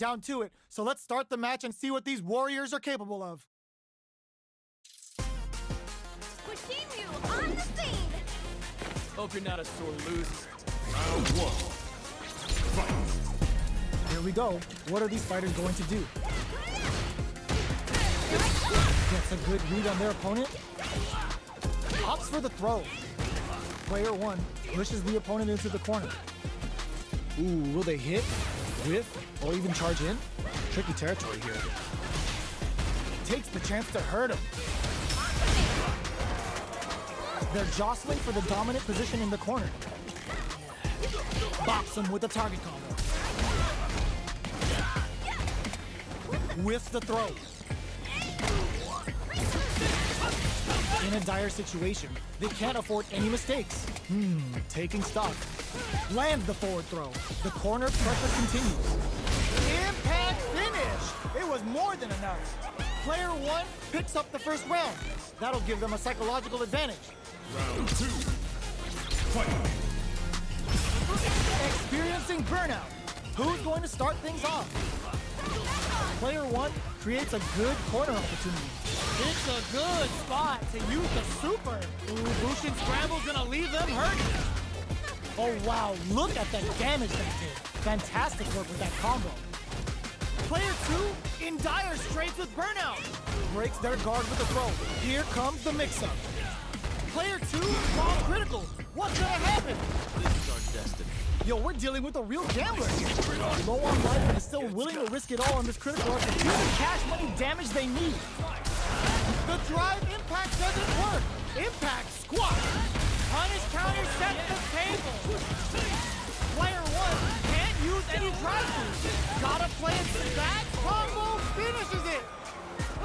down to it, so let's start the match and see what these warriors are capable of. Kushinryu on the scene! Hope you're not a sore loser. Round one. Fight. Here we go. What are these fighters going to do? Gets a good read on their opponent. Opts for the throw. Player one pushes the opponent into the corner. Ooh, will they hit, whiff, or even charge in? Tricky territory here. Takes the chance to hurt him. They're jostling for the dominant position in the corner. Bops him with a target combo. Whiffs the throw. In a dire situation, they can't afford any mistakes. Taking stock. Lands the forward throw. The corner pressure continues. Impact finish! It was more than enough. Player one picks up the first round. That'll give them a psychological advantage. Round two. Fight. Experiencing burnout. Who's going to start things off? Player one creates a good corner opportunity. It's a good spot to use the super. Ooh, Bushin Scramble's gonna leave them hurting. Oh wow, look at the damage that did. Fantastic work with that combo. Player two in dire straits with burnout. Breaks their guard with the throw. Here comes the mix-up. Player two, bomb critical. What's gonna happen? This is our destiny. Yo, we're dealing with a real gambler. Low on life and is still willing to risk it all on this critical art to do the cash money damage they need. The drive impact doesn't work. Impact squat. Punish counter sets the table. Player one can't use any drive through. Gotta play it. That combo finishes it.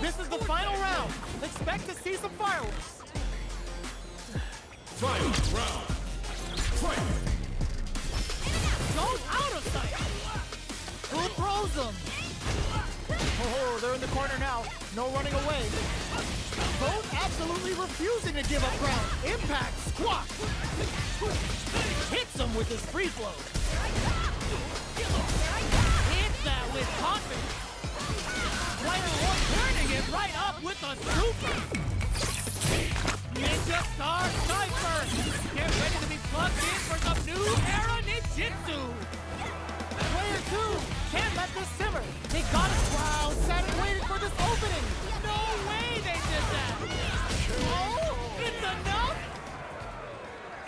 This is the final round. Expect to see some fireworks. Final round. Fight. Goes out of sight. Who throws them? Oh, they're in the corner now. No running away. Both absolutely refusing to give up ground. Impact squat. Hits him with his free flow. Hits that with confidence. Player one turning it right up with a super. Ninja Star Cypher. Get ready to be plugged in for some new era ninjutsu. Player two can't let this simmer. They got a crowd sat and waited for this opening. No way they did that. Oh, it's enough.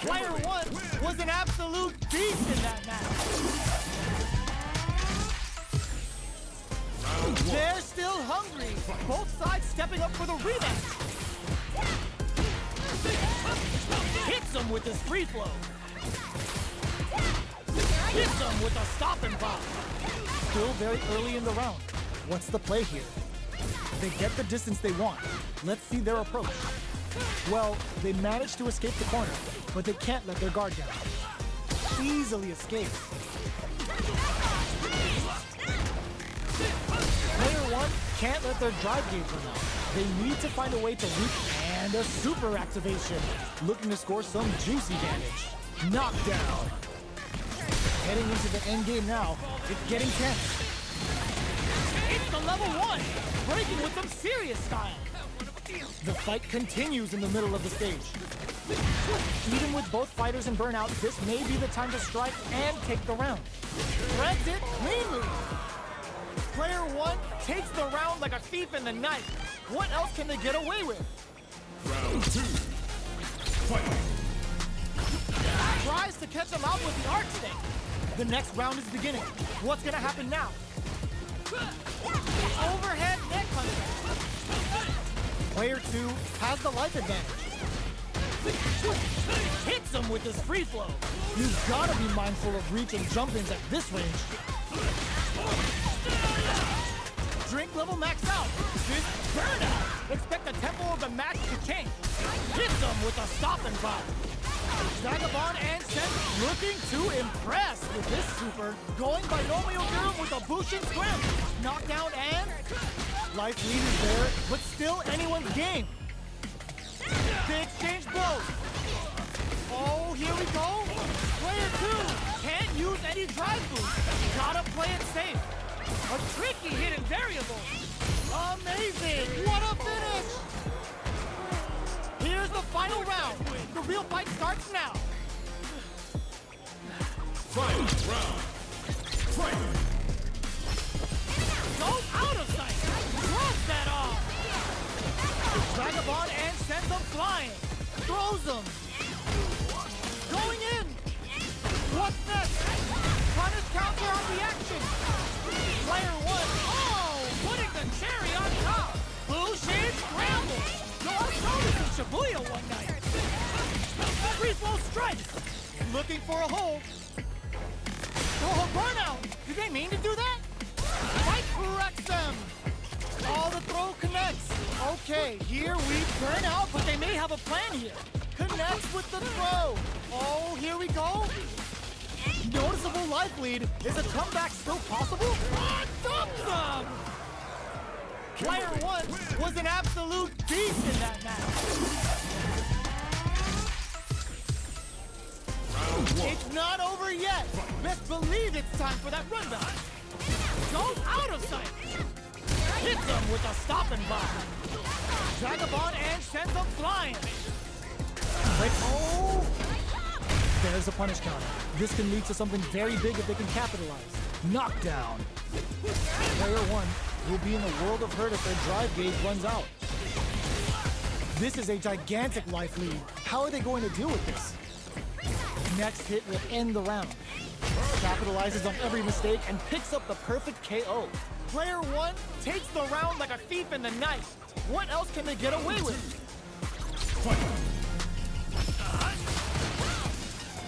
Player one was an absolute beast in that match. They're still hungry. Both sides stepping up for the rematch. Hits him with his free flow. Hits him with a stop and pop. Still very early in the round. What's the play here? They get the distance they want. Let's see their approach. Well, they managed to escape the corner, but they can't let their guard down. Easily escape. Player one can't let their drive gauge run out. They need to find a way to reach, and a super activation. Looking to score some juicy damage. Knockdown. Heading into the end game now. It's getting tense. It's the level one, breaking with some serious style. The fight continues in the middle of the stage. Even with both fighters in burnout, this may be the time to strike and take the round. Threads it cleanly. Player one takes the round like a thief in the night. What else can they get away with? Round two. Fight. Tries to catch him out with the arc snake. The next round is beginning. What's gonna happen now? Overhead neck punch. Player two has the life advantage. Hits him with his free flow. You've gotta be mindful of reach and jump-ins at this range. Drink level maxed out. This burnout. Expect the tempo of the match to change. Hits him with a stop and pop. Vagabond and Sen looking to impress with this super. Going by Romeo Durham with a Bushin Scramble. Knockdown and life lead is there, but still anyone's game. They exchange blows. Oh, here we go. Player two can't use any drive boost. Gotta play it safe. A real fight starts now. Final round. Fight! Goes out of sight. Throws that off. Vagabond and sends them flying. Throws them. Going in. What's next? Punish counter on the action. Player one. Oh, putting the cherry on top. Blue Shade scramble. No, I saw this in Shibuya one night. Free flow strikes. Looking for a hole. Oh, burnout. Did they mean to do that? Fight corrects them. All the throw connects. Okay, here we burn out, but they may have a plan here. Connects with the throw. Oh, here we go. Noticeable life lead. Is a comeback still possible? Dumps them! Player one was an absolute beast in that match. It's not over yet. Best believe it's time for that rundown. Goes out of sight. Hits them with a stopping bomb. Vagabond and sends them flying. Wait, oh! There's a punish counter. This can lead to something very big if they can capitalize. Knockdown. Player one will be in a world of hurt if their drive gauge runs out. This is a gigantic life lead. How are they going to deal with this? Next hit will end the round. Capitalizes on every mistake and picks up the perfect KO. Player one takes the round like a thief in the night. What else can they get away with?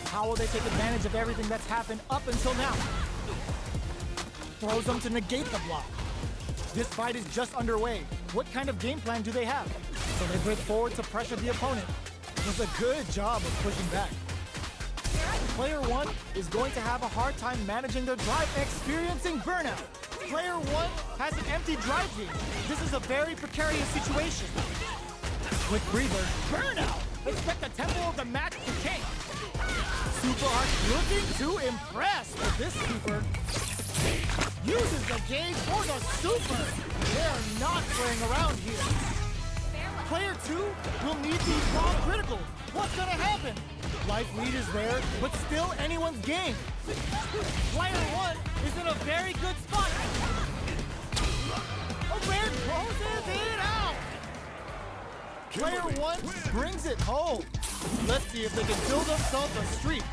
How will they take advantage of everything that's happened up until now? Throws them to negate the block. This fight is just underway. What kind of game plan do they have? So they break forward to pressure the opponent. Does a good job of pushing back. Player one is going to have a hard time managing their drive, experiencing burnout. Player one has an empty drive gauge. This is a very precarious situation. Quick breather, burnout. Expect the tempo of the match to change. Super Arch looking to impress with this super. Uses the gauge for the super. They're not playing around here. Player two will need these bomb critical. What's gonna happen? Life lead is there, but still anyone's game. Player one is in a very good spot. A bear closes it out. Player one brings it home. Let's see if they can build themselves a streak.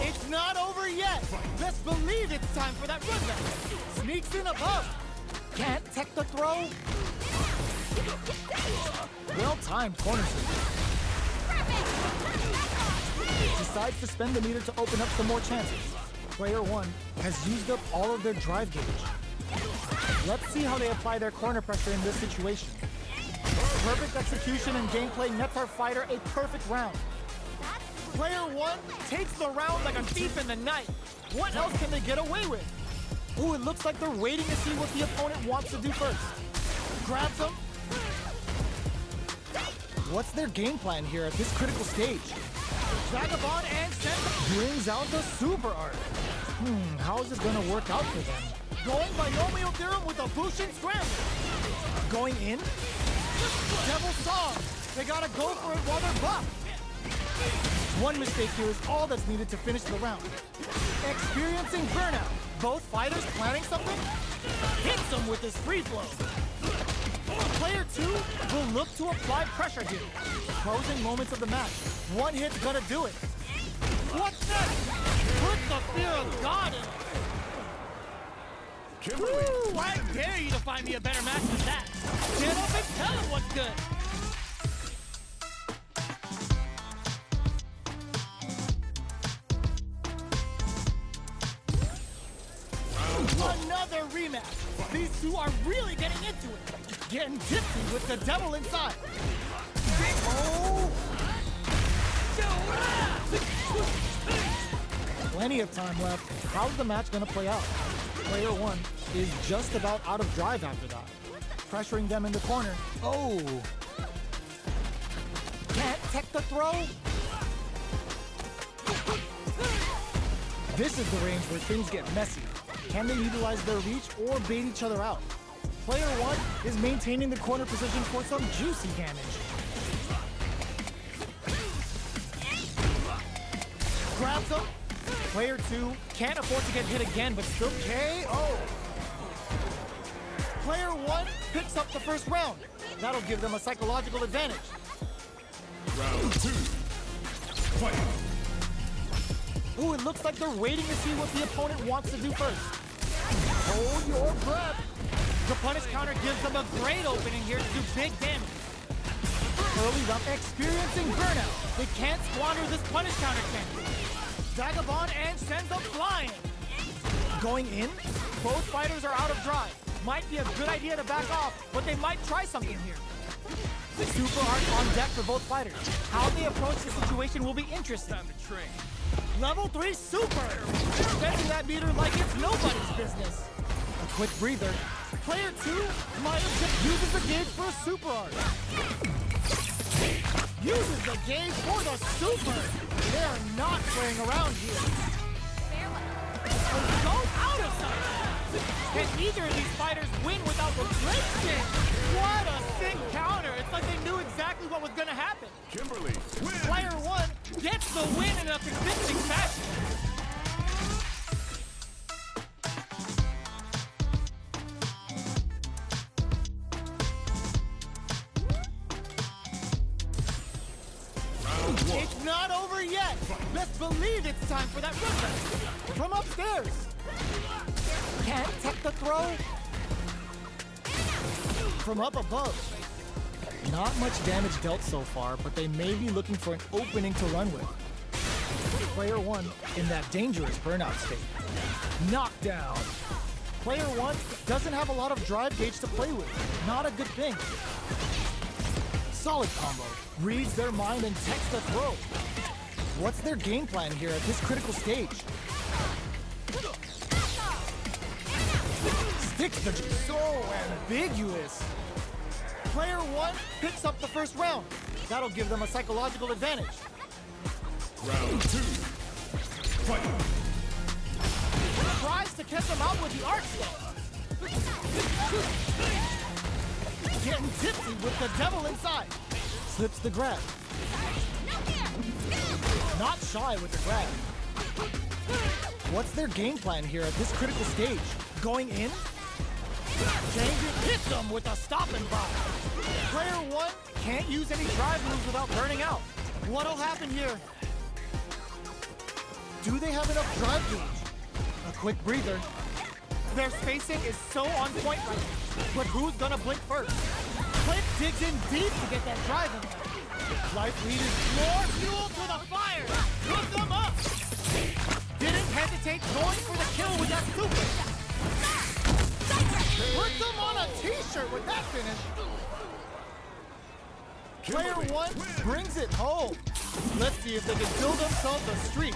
It's not over yet. Best believe it's time for that rundown. Sneaks in above. Can't tech the throw. Well-timed corner sweep. Decides to spend the meter to open up some more chances. Player one has used up all of their drive gauge. Let's see how they apply their corner pressure in this situation. Perfect execution and gameplay nets our fighter a perfect round. Player one takes the round like a thief in the night. What else can they get away with? Ooh, it looks like they're waiting to see what the opponent wants to do first. Grabs them. What's their game plan here at this critical stage? Vagabond and Sense brings out the super art. How is this gonna work out for them? Going binomial theorem with a Bushin scramble. Going in? Devil Song. They gotta go for it while they're buff. One mistake here is all that's needed to finish the round. Experiencing burnout. Both fighters planning something? Hits them with his free flow. Player two will look to apply pressure here. Closing moments of the match. One hit's gonna do it. What's next? Put the fear of God in it. Woo, I dare you to find me a better match than that. Get up and tell him what's good. Another rematch. These two are really getting into it. Getting tipsy with the devil inside. Oh! Plenty of time left. How's the match gonna play out? Player one is just about out of drive after that. Pressuring them in the corner. Oh! Can't tech the throw? This is the range where things get messy. Can they utilize their reach or bait each other out? Player 1 is maintaining the corner position for some juicy damage. Grabs him. Player 2 can't afford to get hit again, but still KO. Player 1 picks up the first round. That'll give them a psychological advantage. Round 2. Fight. Ooh, it looks like they're waiting to see what the opponent wants to do first. Hold your breath. The punish counter gives them a great opening here to do big damage. Early up, experiencing burnout. They can't squander this punish counter chance. Vagabond and sends them flying. Going in, both fighters are out of drive. Might be a good idea to back off, but they might try something here. Super art on deck for both fighters. How they approach the situation will be interesting. Time to train. Level 3 super! Spending that meter like it's nobody's business. A quick breather. Player 2 might have just uses the gauge for a super art. Uses the gauge for the super! They're not playing around here. Go out of sight! Can either of these fighters win without the great spin? What a sick counter! It's like they knew exactly what was gonna happen. Kimberly, win! Player 1 gets the win in a convincing fashion. Round 1. It's not over yet. Best believe it's time for that run back. From upstairs. Can't tech the throw. From up above. Not much damage dealt so far, but they may be looking for an opening to run with. Player 1 in that dangerous burnout state. Knockdown. Player 1 doesn't have a lot of drive gauge to play with. Not a good thing. Solid combo. Reads their mind and techs the throw. What's their game plan here at this critical stage? Sticks the so ambiguous. Player 1 picks up the first round. That'll give them a psychological advantage. Round 2. Fight. Tries to catch them out with the arch though. Getting tipsy with the devil inside. Slips the grab. Not shy with the grab. What's their game plan here at this critical stage? Going in? Danger hits them with a stop and buy. Player 1 can't use any drive moves without burning out. What'll happen here? Do they have enough drive gauge? A quick breather. Their spacing is so on point right now. But who's gonna blink first? Clint digs in deep to get that drive in there. Life lead is more fuel to the fire. Hook them up. Didn't hesitate going for the kill with that super. Puts them on a t-shirt with that finish. Player 1 brings it home. Let's see if they can build themselves a streak.